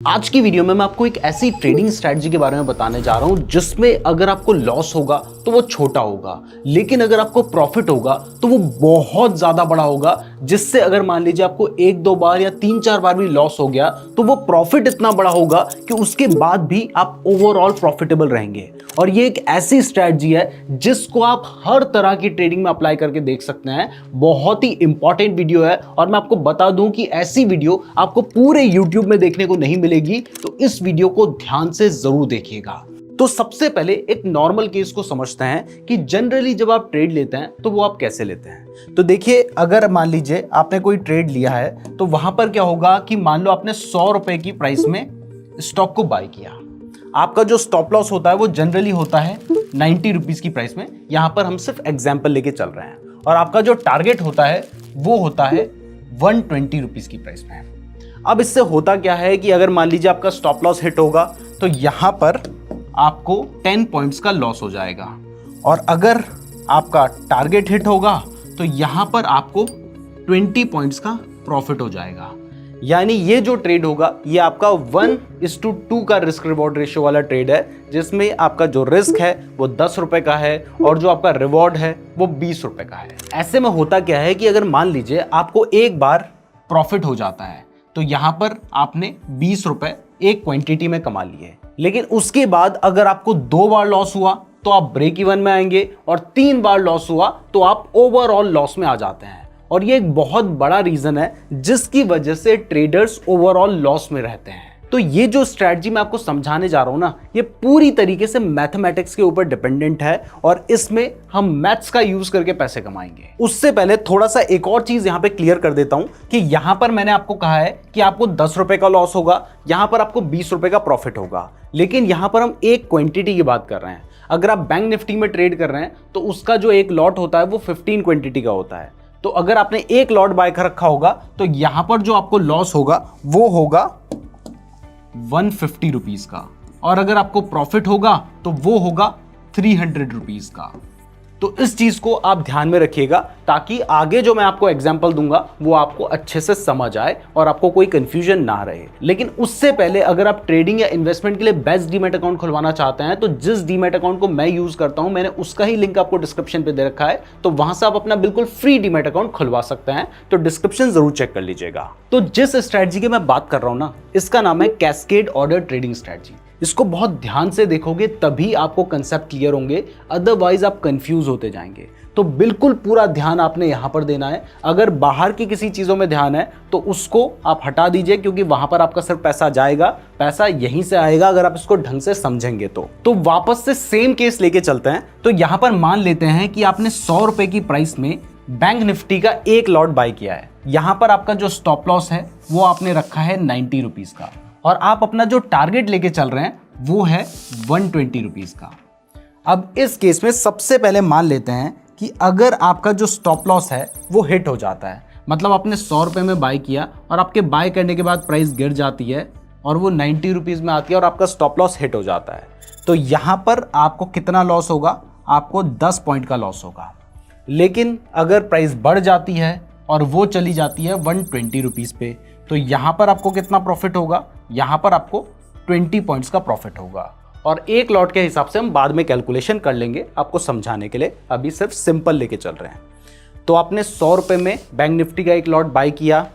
आज की वीडियो में मैं आपको एक ऐसी ट्रेडिंग स्ट्रेटजी के बारे में बताने जा रहा हूं जिसमें अगर आपको लॉस होगा तो वो छोटा होगा, लेकिन अगर आपको प्रॉफिट होगा तो वो बहुत ज्यादा बड़ा होगा। जिससे अगर मान लीजिए आपको एक दो बार या तीन चार बार भी लॉस हो गया तो वो प्रॉफिट इतना बड़ा होगा कि उसके बाद भी आप ओवरऑल प्रॉफिटेबल रहेंगे। और ये एक ऐसी स्ट्रेटजी है जिसको आप हर तरह की ट्रेडिंग में अप्लाई करके देख सकते हैं। बहुत ही इंपॉर्टेंट वीडियो है और मैं आपको बता दूं कि ऐसी वीडियो आपको पूरे YouTube में देखने को नहीं मिलेगी, तो इस वीडियो को ध्यान से जरूर देखिएगा। तो सबसे पहले एक नॉर्मल केस को समझते हैं कि जनरली जब आप ट्रेड लेते हैं तो वो आप कैसे लेते हैं। तो देखिए, अगर मान लीजिए आपने कोई ट्रेड लिया है तो वहां पर क्या होगा कि मान लो आपने 100 रुपए की प्राइस में स्टॉक को बाय किया। आपका जो स्टॉप लॉस होता है वो जनरली होता है 90 रुपीज की प्राइस में। यहां पर हम सिर्फ एग्जाम्पल लेके चल रहे हैं। और आपका जो टारगेट होता है वो होता है 120 रुपीज की प्राइस में। अब इससे होता क्या है कि अगर मान लीजिए आपका स्टॉप लॉस हिट होगा तो यहां पर आपको 10 पॉइंट्स का लॉस हो जाएगा, और अगर आपका टारगेट हिट होगा तो यहां पर आपको 20 पॉइंट्स का प्रॉफिट हो जाएगा। यानी ये जो ट्रेड होगा ये आपका 1:2 का रिस्क रिवॉर्ड रेशियो वाला ट्रेड है, जिसमें आपका जो रिस्क है वो 10 रुपए का है और जो आपका रिवॉर्ड है वो 20 रुपए का है। ऐसे में होता क्या है कि अगर मान लीजिए आपको एक बार प्रॉफिट हो जाता है तो यहां पर आपने 20 रुपए एक क्वांटिटी में कमा लिए, लेकिन उसके बाद अगर आपको 2 बार लॉस हुआ तो आप ब्रेक इवन में आएंगे, और 3 बार लॉस हुआ तो आप ओवरऑल लॉस में आ जाते हैं। और ये एक बहुत बड़ा रीजन है जिसकी वजह से ट्रेडर्स ओवरऑल लॉस में रहते हैं। तो ये जो स्ट्रैटेजी मैं आपको समझाने जा रहा हूं ना, ये पूरी तरीके से मैथमेटिक्स के ऊपर डिपेंडेंट है और इसमें हम मैथ्स का यूज करके पैसे कमाएंगे। उससे पहले थोड़ा सा एक और चीज यहां पे क्लियर कर देता हूं कि यहां पर मैंने आपको कहा है कि आपको 10 रुपए का लॉस होगा, यहां पर आपको 20 रुपए का प्रॉफिट होगा, लेकिन यहां पर हम एक क्वांटिटी की बात कर रहे हैं। अगर आप बैंक निफ्टी में ट्रेड कर रहे हैं तो उसका जो एक लॉट होता है वो 15 क्वांटिटी का होता है। तो अगर आपने एक लॉट बाय कर रखा होगा तो यहां पर जो आपको लॉस होगा वो होगा 150 रुपीज का, और अगर आपको प्रॉफिट होगा तो वो होगा 300 रुपीज का। तो इस चीज को आप ध्यान में रखिएगा ताकि आगे जो मैं आपको एग्जांपल दूंगा वो आपको अच्छे से समझ आए और आपको कोई कंफ्यूजन ना रहे। लेकिन उससे पहले अगर आप ट्रेडिंग या इन्वेस्टमेंट के लिए बेस्ट डीमैट अकाउंट खुलवाना चाहते हैं तो जिस डीमैट अकाउंट को मैं यूज करता हूं मैंने उसका ही लिंक आपको डिस्क्रिप्शन पे दे रखा है, तो वहां से आप अपना बिल्कुल फ्री डीमैट अकाउंट खुलवा सकते हैं। तो डिस्क्रिप्शन जरूर चेक कर लीजिएगा। तो जिस स्ट्रैटेजी की मैं बात कर रहा हूं ना, इसका नाम है कैस्केड ऑर्डर ट्रेडिंग स्ट्रैटेजी। इसको बहुत ध्यान से देखोगे तभी आपको कंसेप्ट क्लियर होंगे, अदरवाइज आप कंफ्यूज होते जाएंगे। तो बिल्कुल पूरा ध्यान आपने यहां पर देना है। अगर बाहर की किसी चीजों में ध्यान है तो उसको आप हटा दीजिए, क्योंकि वहां पर आपका सिर्फ पैसा जाएगा, पैसा यहीं से आएगा अगर आप इसको ढंग से समझेंगे तो वापस से सेम केस लेके चलते हैं। तो यहां पर मान लेते हैं कि आपने 100 रुपए की प्राइस में बैंक निफ्टी का एक लॉट बाय किया है। यहां पर आपका जो स्टॉप लॉस है वो आपने रखा है 90 रुपीज का, और आप अपना जो टारगेट लेके चल रहे हैं वो है 120 रुपीज का। अब इस केस में सबसे पहले मान लेते हैं कि अगर आपका जो स्टॉप लॉस है वो हिट हो जाता है, मतलब आपने 100 रुपए में बाय किया और आपके बाय करने के बाद प्राइस गिर जाती है और वो 90 रुपीज में आती है और आपका स्टॉप लॉस हिट हो जाता है, तो यहां पर आपको कितना लॉस होगा? आपको 10 पॉइंट का लॉस होगा। लेकिन अगर प्राइस बढ़ जाती है और वो चली जाती है 120 रुपीज पे, तो यहां पर आपको कितना प्रॉफिट होगा? यहां पर आपको 20 पॉइंट्स का प्रॉफिट होगा। और एक लॉट के हिसाब से हम बाद में कैलकुलेशन कर लेंगे आपको समझाने के लिए, अभी सिर्फ सिंपल लेके चल रहे हैं। तो आपने 100 रुपए में बैंक निफ्टी का एक लॉट बाय किया,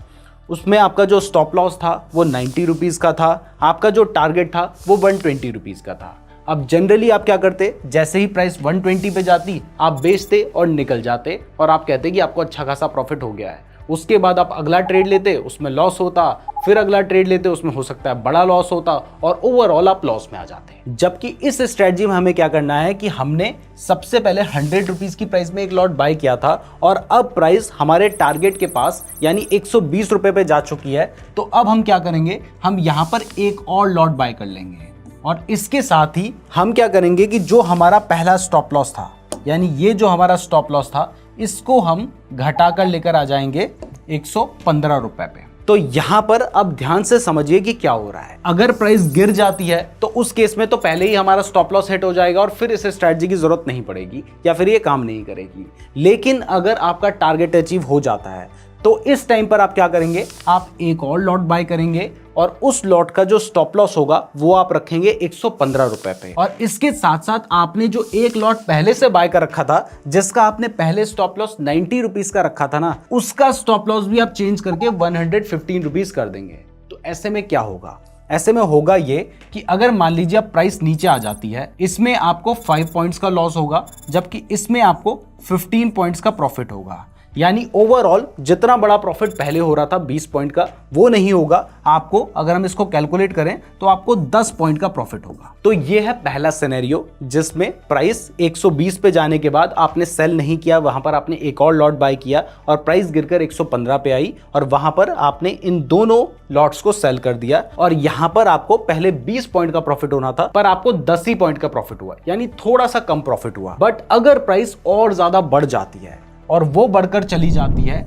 उसमें आपका जो स्टॉप लॉस था वो 90 रुपीज का था, आपका जो टारगेट था वो 120 रुपीज का था। अब जनरली आप क्या करते, जैसे ही प्राइस 120 पे जाती आप बेचते और निकल जाते और आप कहते कि आपको अच्छा खासा प्रॉफिट हो गया है। उसके बाद आप अगला ट्रेड लेते, उसमें लॉस होता, फिर अगला ट्रेड लेते, उसमें हो सकता है बड़ा लॉस होता, और ओवरऑल आप लॉस में आ जाते। जबकि इस स्ट्रेटजी में हमें क्या करना है कि हमने सबसे पहले 100 रुपीज की प्राइस में एक लॉट बाय किया था और अब प्राइस हमारे टारगेट के पास यानी 120 रुपए पे जा चुकी है। तो अब हम क्या करेंगे, हम यहां पर एक और लॉट बाय कर लेंगे, और इसके साथ ही हम क्या करेंगे कि जो हमारा पहला स्टॉप लॉस था, यानी ये जो हमारा स्टॉप लॉस था, इसको हम घटाकर लेकर आ जाएंगे 115 रुपए पे। तो यहां पर अब ध्यान से समझिए कि क्या हो रहा है। अगर प्राइस गिर जाती है तो उस केस में तो पहले ही हमारा स्टॉप लॉस हिट हो जाएगा और फिर इस स्ट्रैटेजी की जरूरत नहीं पड़ेगी या फिर ये काम नहीं करेगी। लेकिन अगर आपका टारगेट अचीव हो जाता है तो इस टाइम पर आप क्या करेंगे, आप एक और लॉट बाय करेंगे और उस लॉट का जो स्टॉप लॉस होगा वो आप रखेंगे 115 रुपए पे। और इसके साथ साथ आपने जो एक लॉट पहले से बाय कर रखा था, जिसका आपने पहले स्टॉप लॉस 90 रुपीज का रखा था ना, उसका स्टॉप लॉस भी आप चेंज करके 115 रुपीज कर देंगे। तो ऐसे में क्या होगा, ऐसे में होगा ये कि अगर मान लीजिए अब प्राइस नीचे आ जाती है, इसमें आपको 5 पॉइंट्स का लॉस होगा, जबकि इसमें आपको 15 पॉइंट्स का प्रॉफिट होगा। यानी ओवरऑल जितना बड़ा प्रॉफिट पहले हो रहा था 20 पॉइंट का, वो नहीं होगा आपको। अगर हम इसको कैलकुलेट करें तो आपको 10 पॉइंट का प्रॉफिट होगा। तो ये है पहला सिनेरियो जिसमें प्राइस 120 पे जाने के बाद आपने सेल नहीं किया, वहां पर आपने एक और लॉट बाय किया और प्राइस गिरकर 115 पे आई और वहां पर आपने इन दोनों लॉट्स को सेल कर दिया और यहां पर आपको पहले 20 पॉइंट का प्रॉफिट होना था, पर आपको 10 ही पॉइंट का प्रॉफिट हुआ, यानी थोड़ा सा कम प्रॉफिट हुआ। बट अगर प्राइस और ज्यादा बढ़ जाती है और वो बढ़कर चली जाती है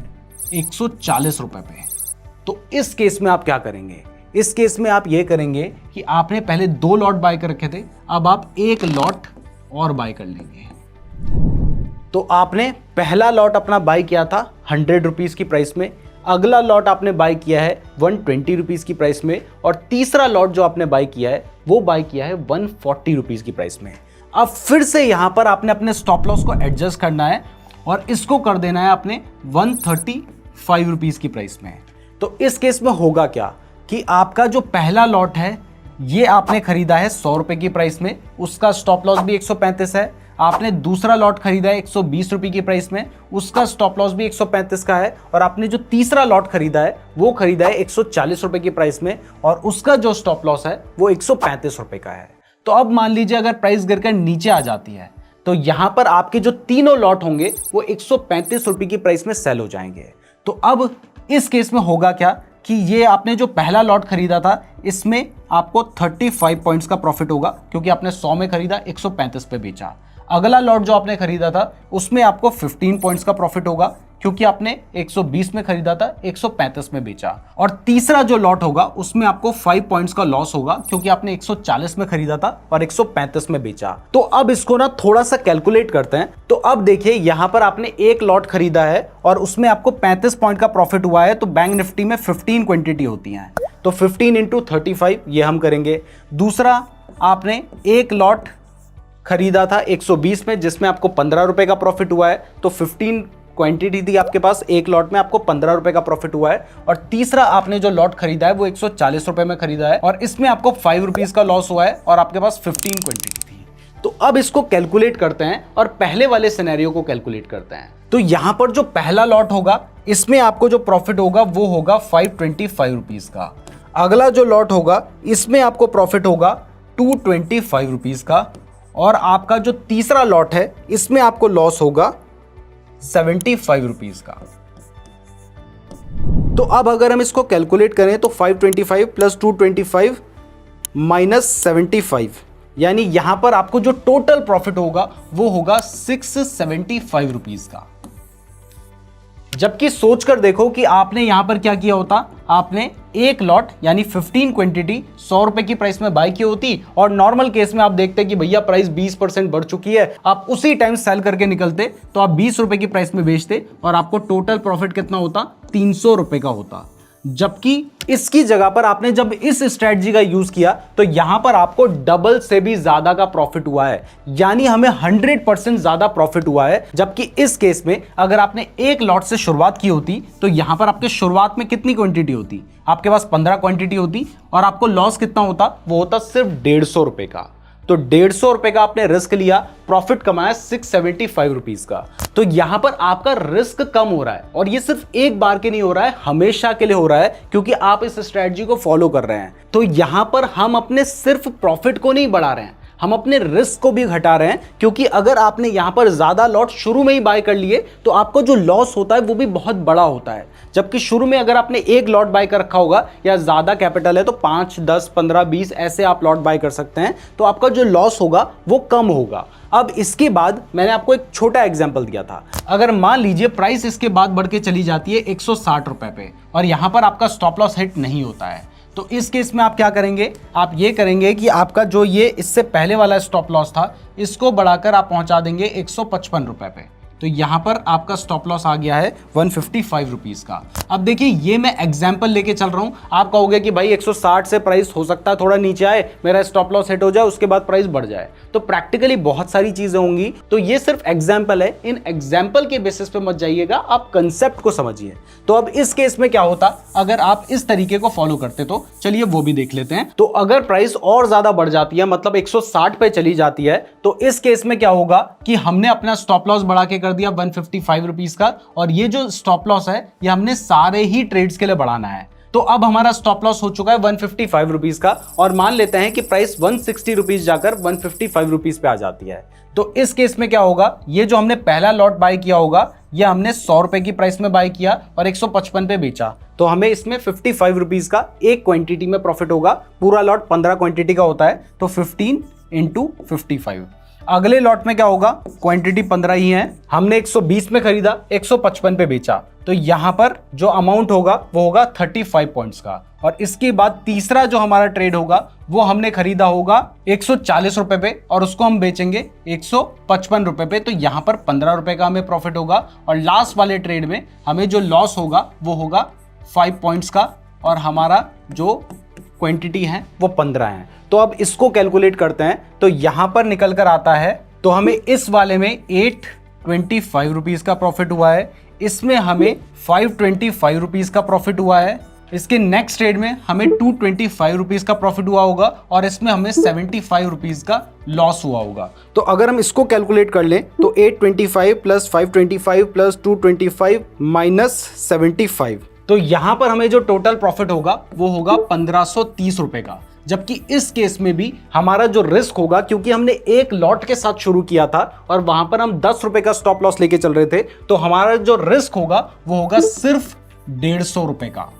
140 रुपए पे, तो इस केस में आप क्या करेंगे, इस केस में आप ये करेंगे कि आपने पहले 2 लॉट बाय कर रखे थे, अब आप एक लॉट और बाय कर लेंगे। तो आपने पहला लॉट अपना बाय किया था 100 रुपीज की प्राइस में, अगला लॉट आपने बाय किया है 120 रुपीज की प्राइस में और तीसरा लॉट जो आपने बाय किया है वो बाय किया है 140 रुपीज की प्राइस में। अब फिर से यहां पर आपने अपने स्टॉप लॉस को एडजस्ट करना है और इसको कर देना है आपने 135 रुपीज की प्राइस में। तो इस केस में होगा क्या कि आपका जो पहला लॉट है ये आपने खरीदा है 100 रुपए की प्राइस में, उसका स्टॉप लॉस भी 135 है। आपने दूसरा लॉट खरीदा है 120 रुपए की प्राइस में, उसका स्टॉप लॉस भी 135 का है। और आपने जो तीसरा लॉट खरीदा है वो खरीदा है 140 रुपए की प्राइस में और उसका जो स्टॉप लॉस है वो 135 रुपए का है। तो अब मान लीजिए अगर प्राइस गिरकर नीचे आ जाती है तो यहां पर आपके जो तीनों लॉट होंगे वो 135 रुपए की प्राइस में सेल हो जाएंगे। तो अब इस केस में होगा क्या कि ये आपने जो पहला लॉट खरीदा था इसमें आपको 35 पॉइंट्स का प्रॉफिट होगा, क्योंकि आपने 100 में खरीदा 135 पे बेचा। अगला लॉट जो आपने खरीदा था उसमें आपको 15 पॉइंट्स का प्रॉफिट होगा, क्योंकि आपने 120 में खरीदा था 135 में बेचा। और तीसरा जो लॉट होगा उसमें आपको 5 पॉइंट्स का लॉस होगा, क्योंकि आपने 140 में खरीदा था और 135 में बेचा। तो अब इसको ना थोड़ा सा कैलकुलेट करते हैं। तो अब देखिए यहां पर आपने एक लॉट खरीदा है और उसमें आपको 35 पॉइंट का प्रॉफिट हुआ है। तो बैंक निफ्टी में 15 क्वांटिटी होती है, तो 15 इंटू 35 ये हम करेंगे। दूसरा आपने एक लॉट खरीदा था 120 में जिसमें आपको 15 रुपए का प्रॉफिट हुआ है, तो 15 क्वांटिटी थी आपके पास, एक लॉट में आपको 15 रुपए का प्रॉफिट हुआ है। और तीसरा आपने जो लॉट खरीदा है वो 140 रुपए में खरीदा है और इसमें आपको 5 रुपीज का लॉस हुआ है और आपके पास 15 क्वांटिटी थी। तो अब इसको कैलकुलेट करते हैं और पहले वाले सिनेरियो को कैलकुलेट करते हैं। तो यहां पर जो पहला लॉट होगा इसमें आपको जो प्रॉफिट होगा वो होगा 525 रुपीज का। अगला जो लॉट होगा इसमें आपको प्रॉफिट होगा 225 रुपीज का और आपका जो तीसरा लॉट है इसमें आपको लॉस होगा 75 रुपीज का। तो अब अगर हम इसको कैलकुलेट करें तो 525 प्लस 225 माइनस 75, यानी यहां पर आपको जो टोटल प्रॉफिट होगा वो होगा 675 रुपीज का। जबकि सोचकर देखो कि आपने यहां पर क्या किया होता, आपने एक लॉट यानी 15 क्वांटिटी 100 रुपए की प्राइस में बाय की होती और नॉर्मल केस में आप देखते हैं कि भैया प्राइस 20% बढ़ चुकी है, आप उसी टाइम सेल करके निकलते तो आप 20 रुपए की प्राइस में बेचते और आपको टोटल प्रॉफिट कितना होता, 300 रुपए का होता। जबकि इसकी जगह पर आपने जब इस स्ट्रेटजी का यूज किया तो यहां पर आपको डबल से भी ज्यादा का प्रॉफिट हुआ है, यानी हमें 100% ज्यादा प्रॉफिट हुआ है। जबकि इस केस में अगर आपने एक लॉट से शुरुआत की होती तो यहां पर आपके शुरुआत में कितनी क्वांटिटी होती, आपके पास 15 क्वांटिटी होती और आपको लॉस कितना होता, वो होता सिर्फ 150 रुपए का। तो 150 रुपए का आपने रिस्क लिया, प्रॉफिट कमाया 675 रुपीज का। तो यहां पर आपका रिस्क कम हो रहा है और ये सिर्फ एक बार के नहीं हो रहा है, हमेशा के लिए हो रहा है, क्योंकि आप इस स्ट्रेटजी को फॉलो कर रहे हैं। तो यहां पर हम अपने सिर्फ प्रॉफिट को नहीं बढ़ा रहे हैं, हम अपने रिस्क को भी घटा रहे हैं। क्योंकि अगर आपने यहां पर ज्यादा लॉट शुरू में ही बाय कर लिए तो आपको जो लॉस होता है वो भी बहुत बड़ा होता है। जबकि शुरू में अगर आपने एक लॉट बाय कर रखा होगा या ज्यादा कैपिटल है तो 5, 10, 15, 20 ऐसे आप लॉट बाय कर सकते हैं, तो आपका जो लॉस होगा वो कम होगा। अब इसके बाद मैंने आपको एक छोटा एग्जांपल दिया था, अगर मान लीजिए प्राइस इसके बाद बढ़ के चली जाती है 160 रुपए पे और यहां पर आपका स्टॉप लॉस हिट नहीं होता है, तो इस केस में आप क्या करेंगे, आप ये करेंगे कि आपका जो ये इससे पहले वाला स्टॉप लॉस था इसको बढ़ाकर आप पहुंचा देंगे 155 रुपए पे, तो यहां पर आपका स्टॉप लॉस आ गया है 155 रुपीज का। अब देखिए ये मैं एग्जांपल लेके चल रहा हूं, आप कहोगे कि भाई 160 से प्राइस हो सकता है थोड़ा नीचे आए, मेरा स्टॉप लॉस हिट हो जाए, उसके बाद प्राइस बढ़ जाए। तो प्रैक्टिकली बहुत सारी चीजें होंगी, तो ये सिर्फ एग्जांपल है, इन एग्जांपल के बेसिस पे मत जाइएगा, आप कंसेप्ट को समझिए। तो अब इस केस में क्या होता अगर आप इस तरीके को फॉलो करते, तो चलिए वो भी देख लेते हैं। तो अगर प्राइस और ज्यादा बढ़ जाती है, मतलब 160 पे चली जाती है, तो इस केस में क्या होगा कि हमने अपना स्टॉप लॉस बढ़ा के कर दिया 155 रुपीज का, और ये जो स्टॉप लॉस है ये हमने सारे ही ट्रेड्स के लिए बढ़ाना है। तो अब हमारा स्टॉप लॉस हो चुका है 155 रुपीज का, और मान लेते हैं कि प्राइस 160 रुपीज जाकर 155 रुपीज पे आ जाती है। तो इस केस में क्या होगा, ये जो हमने पहला लॉट बाय किया होगा, ये हमने 100 रुपए की प्राइस में बाय किया और 155 पे बेचा, तो हमें इसमें 55 रुपीज का एक क्वांटिटी में प्रॉफिट होगा। पूरा लॉट 15 क्वांटिटी का होता है, तो 15 इंटू 55। अगले लॉट में क्या होगा, क्वांटिटी 15 ही है, हमने 120 में खरीदा, 155 पे बेचा, तो यहां पर जो अमाउंट होगा वो होगा 35 पॉइंट्स का। और इसके बाद तीसरा जो हमारा ट्रेड होगा वो हमने खरीदा होगा 140 रुपए पे, और उसको हम बेचेंगे 155 रुपए पे, तो यहां पर 15 रुपए का हमें प्रॉफिट होगा। और लास्ट वाले ट्रेड में हमें जो लॉस होगा वो होगा 5 पॉइंट्स का, और हमारा जो क्वांटिटी है वो 15 है। तो अब इसको कैलकुलेट करते हैं, तो यहां पर निकल कर आता है, तो हमें इस वाले में 825 रुपीज का प्रॉफिट हुआ है, इसमें हमें 525 रुपीज का प्रॉफिट हुआ है, इसके नेक्स्ट ट्रेड में हमें 225 रुपीज का प्रॉफिट हुआ होगा, और इसमें हमें 75 रुपीज का लॉस हुआ होगा। तो अगर हम इसको कैलकुलेट कर लें, तो 825 प्लस 525 प्लस 225 माइनस 75, तो यहां पर हमें जो टोटल प्रॉफिट होगा वो होगा 1530 रुपए का। जबकि इस केस में भी हमारा जो रिस्क होगा, क्योंकि हमने एक लॉट के साथ शुरू किया था और वहां पर हम 10 रुपए का स्टॉप लॉस लेके चल रहे थे, तो हमारा जो रिस्क होगा वो होगा सिर्फ 150 रुपए का।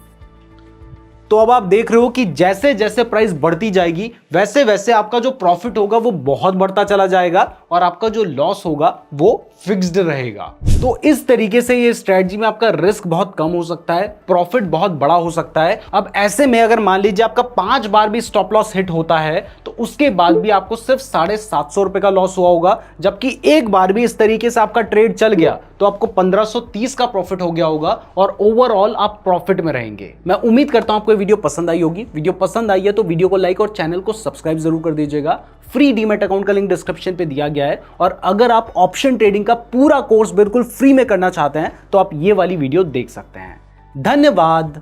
तो अब आप देख रहे हो कि जैसे जैसे प्राइस बढ़ती जाएगी वैसे वैसे आपका जो प्रॉफिट होगा वो बहुत बढ़ता चला जाएगा, और आपका जो लॉस होगा वो फिक्स्ड रहेगा। तो इस तरीके से ये स्ट्रेटजी में आपका रिस्क बहुत कम हो सकता है, प्रॉफिट बहुत बड़ा हो सकता है। अब ऐसे में अगर मान लीजिए आपका 5 बार भी स्टॉप लॉस हिट होता है, तो उसके बाद भी आपको सिर्फ 750 रुपए का लॉस हुआ होगा, जबकि एक बार भी इस तरीके से आपका ट्रेड चल गया तो आपको 1530 का प्रॉफिट हो गया होगा, और ओवरऑल आप प्रॉफिट में रहेंगे। मैं उम्मीद करता हूं आपको वीडियो पसंद आई होगी। वीडियो पसंद आई है तो वीडियो को लाइक और चैनल को सब्सक्राइब जरूर कर दीजिएगा। फ्री डीमैट अकाउंट का लिंक डिस्क्रिप्शन पे दिया गया है, और अगर आप ऑप्शन ट्रेडिंग का पूरा कोर्स बिल्कुल फ्री में करना चाहते हैं तो आप ये वाली वीडियो देख सकते हैं। धन्यवाद।